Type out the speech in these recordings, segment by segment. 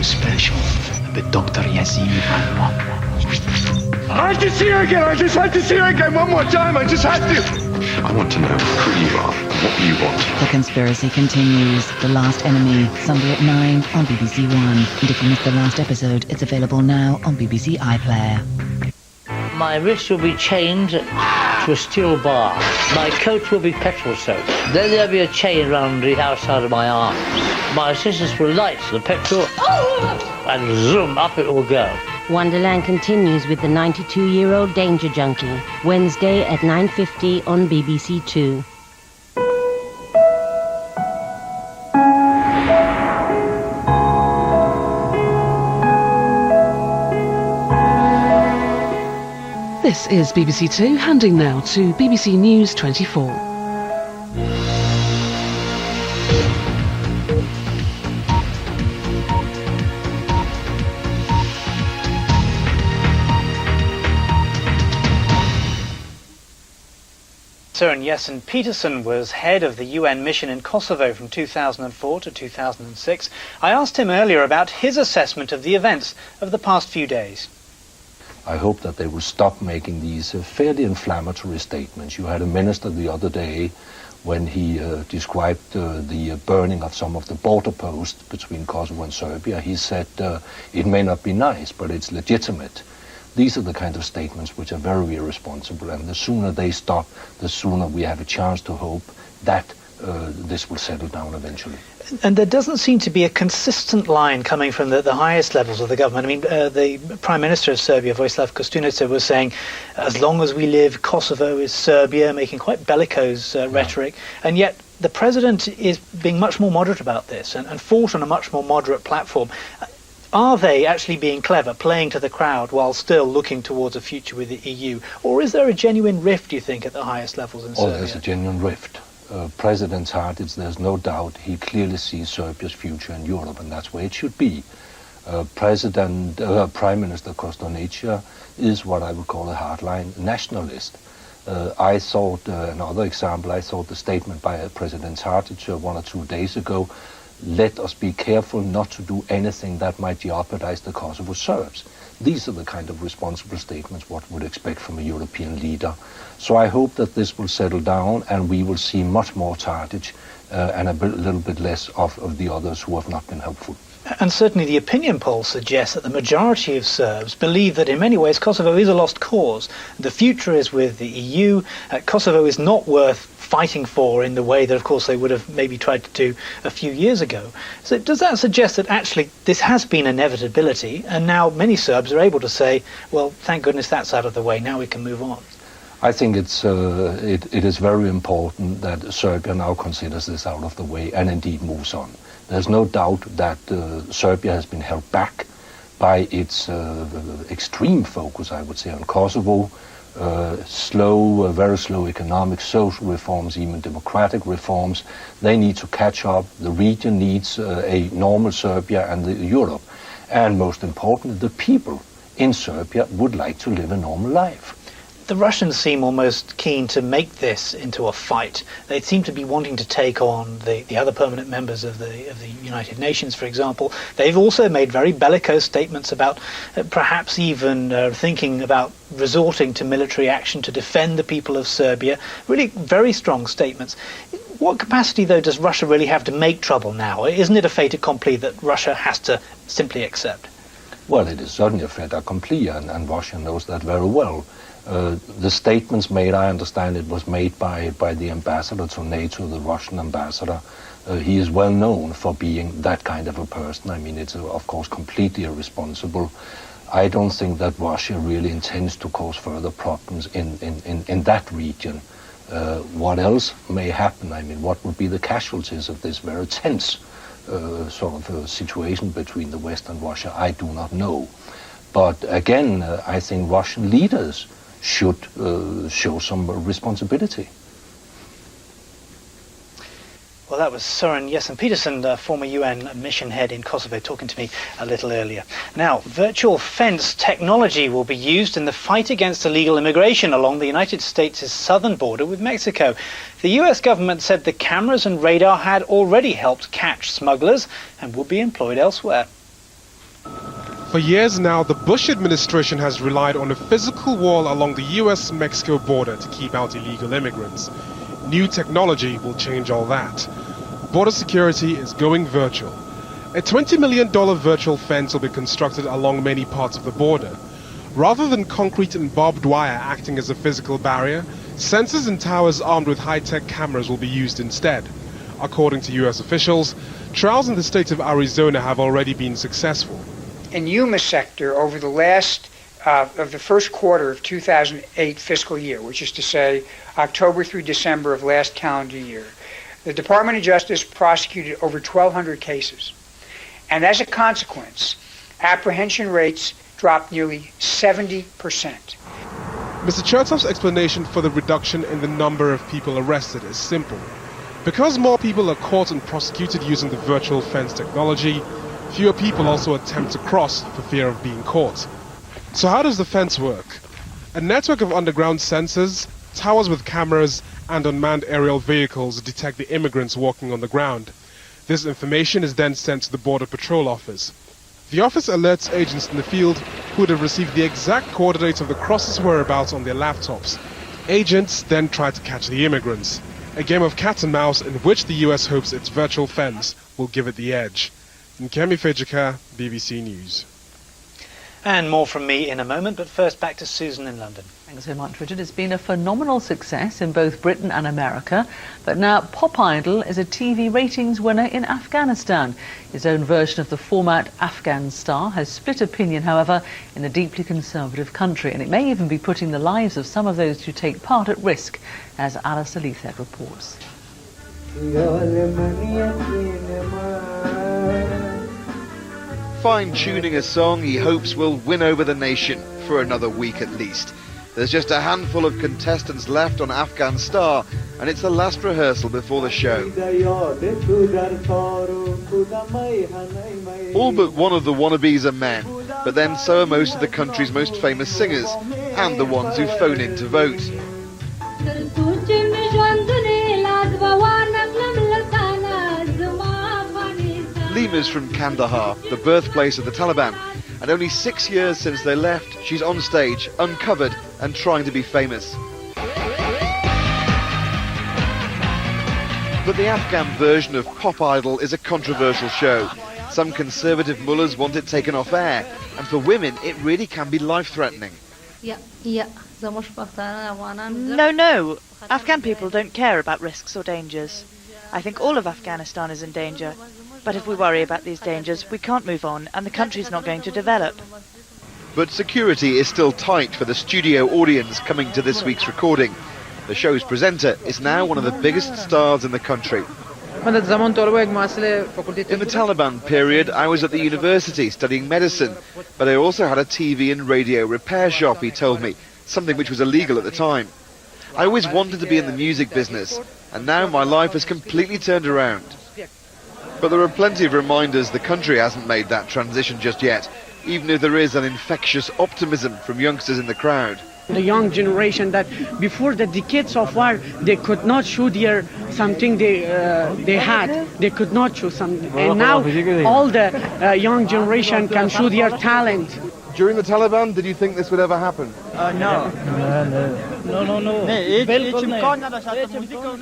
so special with Dr. Yazid and Mom. I have to see her again. I just had to see her again one more time. I just had to. I want to know who you are and what you want. The conspiracy continues. The Last Enemy, Sunday at 9 on BBC One. And if you missed the last episode, it's available now on BBC iPlayer. My wrist will be chained to a steel bar. My coat will be petrol soaked. Then there'll be a chain around the outside of my arm. My assistants will light the petrol and zoom, up it will go. Wonderland continues with the 92-year-old danger junkie. Wednesday at 9:50 on BBC2. This is BBC Two, handing now to BBC News 24. Søren Jessen-Petersen was head of the UN mission in Kosovo from 2004 to 2006. I asked him earlier about his assessment of the events of the past few days. I hope that they will stop making these fairly inflammatory statements. You had a minister the other day when he described the burning of some of the border posts between Kosovo and Serbia. He said it may not be nice, but it's legitimate. These are the kind of statements which are very irresponsible, and the sooner they stop, the sooner we have a chance to hope that this will settle down eventually. And there doesn't seem to be a consistent line coming from the highest levels of the government. I mean, the Prime Minister of Serbia, Vojislav Koštunica, was saying, as long as we live, Kosovo is Serbia, making quite bellicose rhetoric. And yet the President is being much more moderate about this and fought on a much more moderate platform. Are they actually being clever, playing to the crowd while still looking towards a future with the EU? Or is there a genuine rift, do you think, at the highest levels in Serbia? Oh, there's a genuine rift. President Tadić, there's no doubt, he clearly sees Serbia's future in Europe, and that's where it should be. Prime Minister Koštunica is what I would call a hardline nationalist. I thought, another example, I thought the statement by President Tadić 1 or 2 days ago, let us be careful not to do anything that might jeopardize the Kosovo Serbs. These are the kind of responsible statements one would expect from a European leader. So I hope that this will settle down and we will see much more Tadić and a little bit less of the others who have not been helpful. And certainly the opinion polls suggest that the majority of Serbs believe that in many ways Kosovo is a lost cause. The future is with the EU. Kosovo is not worth fighting for in the way that, of course, they would have maybe tried to do a few years ago. So does that suggest that actually this has been an inevitability, and now many Serbs are able to say, well, thank goodness that's out of the way, now we can move on? I think it is very important that Serbia now considers this out of the way and indeed moves on. There's no doubt that Serbia has been held back by its extreme focus, I would say, on Kosovo, very slow economic, social reforms, even democratic reforms. They need to catch up. The region needs a normal Serbia and Europe. And most importantly, the people in Serbia would like to live a normal life. The Russians seem almost keen to make this into a fight. They seem to be wanting to take on the other permanent members of the United Nations, for example. They've also made very bellicose statements about perhaps even thinking about resorting to military action to defend the people of Serbia. Really very strong statements. What capacity, though, does Russia really have to make trouble now? Isn't it a fait accompli that Russia has to simply accept? Well, it is certainly a fait accompli, and Russia knows that very well. The statements made, I understand it was made by the ambassador to NATO, the Russian ambassador. He is well known for being that kind of a person. I mean, it's of course completely irresponsible. I don't think that Russia really intends to cause further problems in that region. What else may happen? I mean, what would be the casualties of this very tense sort of situation between the West and Russia? I do not know. But again, I think Russian leaders should show some responsibility. Well, that was Søren Jessen-Petersen, the former UN mission head in Kosovo, talking to me a little earlier. Now, virtual fence technology will be used in the fight against illegal immigration along the United States' southern border with Mexico. The US government said the cameras and radar had already helped catch smugglers and would be employed elsewhere. For years now, the Bush administration has relied on a physical wall along the US-Mexico border to keep out illegal immigrants. New technology will change all that. Border security is going virtual. A $20 million virtual fence will be constructed along many parts of the border. Rather than concrete and barbed wire acting as a physical barrier, sensors and towers armed with high-tech cameras will be used instead. According to US officials, trials in the state of Arizona have already been successful. In Yuma sector, over the last of the first quarter of 2008 fiscal year, which is to say October through December of last calendar year, the Department of Justice prosecuted over 1,200 cases. And as a consequence, apprehension rates dropped nearly 70%. Mr. Chertoff's explanation for the reduction in the number of people arrested is simple. Because more people are caught and prosecuted using the virtual fence technology, fewer people also attempt to cross for fear of being caught. So how does the fence work? A network of underground sensors, towers with cameras, and unmanned aerial vehicles detect the immigrants walking on the ground. This information is then sent to the Border Patrol Office. The office alerts agents in the field who would have received the exact coordinates of the crossers' whereabouts on their laptops. Agents then try to catch the immigrants. A game of cat and mouse in which the US hopes its virtual fence will give it the edge. Nkemi Fejika, BBC News. And more from me in a moment, but first back to Susan in London. Thanks so much, Richard. It's been a phenomenal success in both Britain and America, but now Pop Idol is a TV ratings winner in Afghanistan. His own version of the format, Afghan Star, has split opinion, however, in a deeply conservative country, and it may even be putting the lives of some of those who take part at risk, as Alistair Leathed reports. Fine-tuning a song he hopes will win over the nation for another week at least. There's just a handful of contestants left on Afghan Star, and it's the last rehearsal before the show. All but one of the wannabes are men, but then so are most of the country's most famous singers, and the ones who phone in to vote. Lima's from Kandahar, the birthplace of the Taliban, and only 6 years since they left, she's on stage, uncovered, and trying to be famous. But the Afghan version of Pop Idol is a controversial show. Some conservative mullahs want it taken off air, and for women it really can be life-threatening. No. Afghan people don't care about risks or dangers. I think all of Afghanistan is in danger. But if we worry about these dangers, we can't move on, and the country's not going to develop. But security is still tight for the studio audience coming to this week's recording. The show's presenter is now one of the biggest stars in the country. In the Taliban period, I was at the university studying medicine, but I also had a TV and radio repair shop, he told me, something which was illegal at the time. I always wanted to be in the music business, and now my life has completely turned around. But there are plenty of reminders the country hasn't made that transition just yet, even if there is an infectious optimism from youngsters in the crowd. The young generation that before the decades of war, they could not show their something they had. They could not show something. And now all the young generation can show their talent. During the Taliban, did you think this would ever happen? No.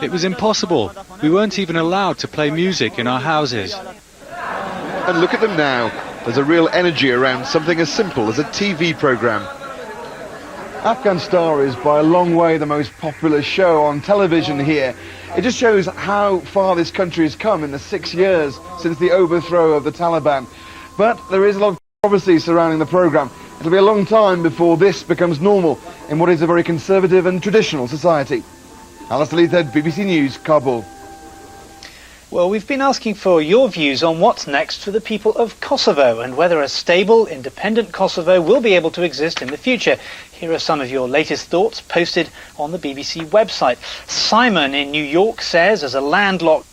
It was impossible. We weren't even allowed to play music in our houses. And look at them now. There's a real energy around something as simple as a TV programme. Afghan Star is by a long way the most popular show on television here. It just shows how far this country has come in the 6 years since the overthrow of the Taliban. But there is a lot of controversy surrounding the programme. It'll be a long time before this becomes normal in what is a very conservative and traditional society. Alistair Leathed, BBC News, Kabul. Well, we've been asking for your views on what's next for the people of Kosovo and whether a stable, independent Kosovo will be able to exist in the future. Here are some of your latest thoughts posted on the BBC website. Simon in New York says, as a landlocked